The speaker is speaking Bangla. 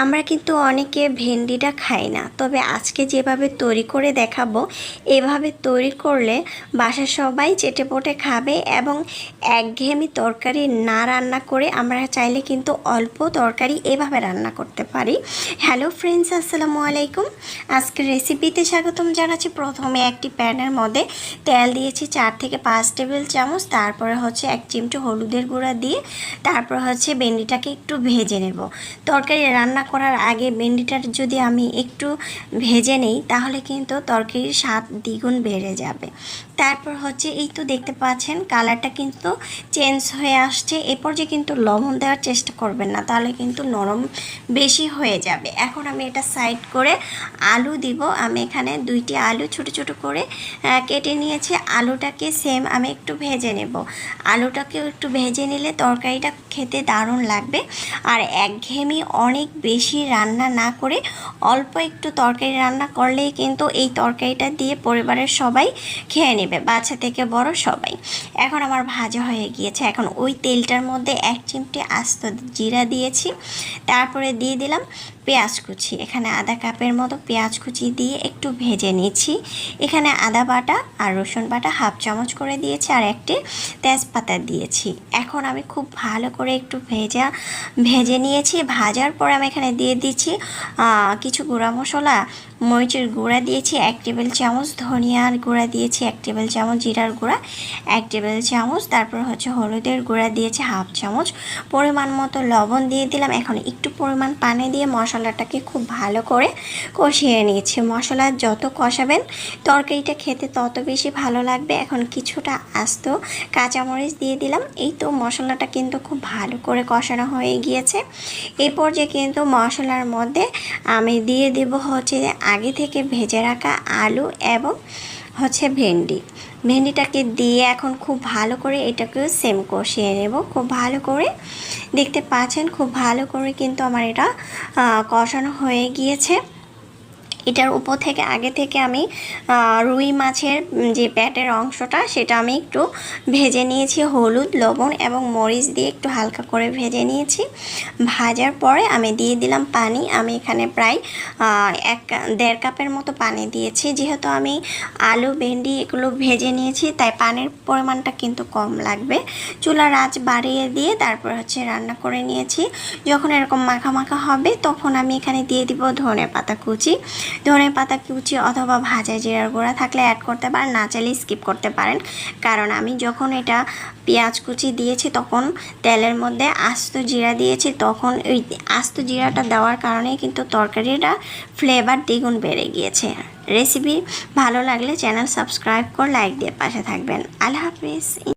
আমরা কিন্তু অনেকে ভেন্ডিটা খাই না, তবে আজকে যেভাবে তৈরি করে দেখাবো এভাবে তৈরি করলে বাসার সবাই চেটেপুটে খাবে এবং একঘেয়েমি তরকারি না রান্না করে আমরা চাইলে কিন্তু অল্প তরকারি এভাবে রান্না করতে পারি। হ্যালো ফ্রেন্ডস, আসসালামু আলাইকুম। আজকের রেসিপিতে স্বাগতম জানাচ্ছি। প্রথমে একটি প্যানের মধ্যে তেল দিয়েছি 4 থেকে 5 টেবিল চামচ, তারপরে হচ্ছে 1 চিমটি হলুদের গুঁড়া দিয়ে তারপর হচ্ছে ভেন্ডিটাকে একটু ভেজে নেব। তরকারি রান্না করার আগে ভেন্ডিটার যদি আমি একটু ভেজে নেই তাহলে কিন্তু তরকারির স্বাদ দ্বিগুণ বেড়ে যাবে। তারপর হচ্ছে এই তো দেখতে পাচ্ছেন কালারটা কিন্তু চেঞ্জ হয়ে আসছে। এরপর যে কিন্তু লবণ দেওয়ার চেষ্টা করবেন না, তাহলে কিন্তু নরম বেশি হয়ে যাবে। এখন আমি এটা সাইড করে আলু দিব। আমি এখানে 2টি আলু ছোট ছোট করে কেটে নিয়েছি। আলুটাকে সেম আমি একটু ভেজে নেব। আলুটাকেও একটু ভেজে নিলে তরকারিটা খেতে দারুণ লাগবে। আর একঘেয়েমি অনেক বেশি রান্না না করে অল্প একটু তরকারি রান্না করলেই কিন্তু এই তরকারিটা দিয়ে পরিবারের সবাই খেয়ে নেবে, বাচ্চা থেকে বড় সবাই। এখন আমার ভাজা হয়ে গিয়েছে। এখন ওই তেলটার মধ্যে 1 চিমটি আস্ত জিরা দিয়েছি, তারপরে দিয়ে দিলাম পেঁয়াজ কুচি। এখানে আধা কাপের মতো পেঁয়াজ কুচি দিয়ে একটু ভেজে নিয়েছি। এখানে আদা বাটা আর রসুন বাটা হাফ চামচ করে দিয়েছি, আর একটি তেজপাতা দিয়েছি। এখন আমি খুব ভালো করে একটু ভেজে নিয়েছি। ভাজার পর আমি এখানে দিয়ে দিচ্ছি কিছু গুঁড়া মশলা। মরিচের গুঁড়া দিয়েছি 1 টেবিল চামচ, ধনিয়ার গুঁড়া দিয়েছি 1 টেবিল চামচ, জিরার গুঁড়া 1 টেবিল চামচ, তারপর হচ্ছে হলুদের গুঁড়া দিয়েছি হাফ চামচ, পরিমাণ মতো লবণ দিয়ে দিলাম। এখন একটু পরিমাণ পানি দিয়ে মশলাটাকে খুব ভালো করে কষিয়ে নিয়েছি। মশলা যত কষাবেন তরকারিটা খেতে তত বেশি ভালো লাগবে। এখন কিছুটা আস্ত কাঁচামরিচ দিয়ে দিলাম। এই তো মশলাটা কিন্তু খুব ভালো করে কষানো হয়ে গিয়েছে। এই পর্যায়ে কিন্তু মশলার মধ্যে আমি দিয়ে দেব হচ্ছে আগে থেকে ভেজে রাখা আলু এবং হচ্ছে ভেন্ডিটাকে দিয়ে এখন খুব ভালো করে এটাকেও সেম কষিয়ে নেব। খুব ভালো করে দেখতে পাচ্ছেন, খুব ভালো করে কিন্তু আমার এটা কষানো হয়ে গিয়েছে। এটার উপর থেকে আগে থেকে আমি রুই মাছের যে পেটের অংশটা সেটা আমি একটু ভেজে নিয়েছি। হলুদ, লবণ এবং মরিচ দিয়ে একটু হালকা করে ভেজে নিয়েছি। ভাজার পরে আমি দিয়ে দিলাম পানি। আমি এখানে প্রায় 1.5 কাপের মতো পানি দিয়েছি। যেহেতু আমি আলু ভেন্ডি এগুলো ভেজে নিয়েছি তাই পানির পরিমাণটা কিন্তু কম লাগবে। চুলার আঁচ বাড়িয়ে দিয়ে তারপর হচ্ছে রান্না করে নিয়েছি। যখন এরকম মাখা মাখা হবে তখন আমি এখানে দিয়ে দিব ধনেপাতা কুচি। ধনেপাতা কুচি অথবা ভাজা জিরার গুঁড়া থাকলে অ্যাড করতে পারেন, না চাইলে স্কিপ করতে পারেন। কারণ আমি যখন এটা পেঁয়াজ কুচি দিয়েছি তখন তেলের মধ্যে আস্ত জিরা দিয়েছি, তখন ওই আস্ত জিরাটা দেওয়ার কারণেই কিন্তু তরকারিটা ফ্লেভার দ্বিগুণ বেড়ে গিয়েছে। রেসিপি ভালো লাগলে চ্যানেল সাবস্ক্রাইব করে লাইক দিয়ে পাশে থাকবেন। আল্লাহ হাফিজ।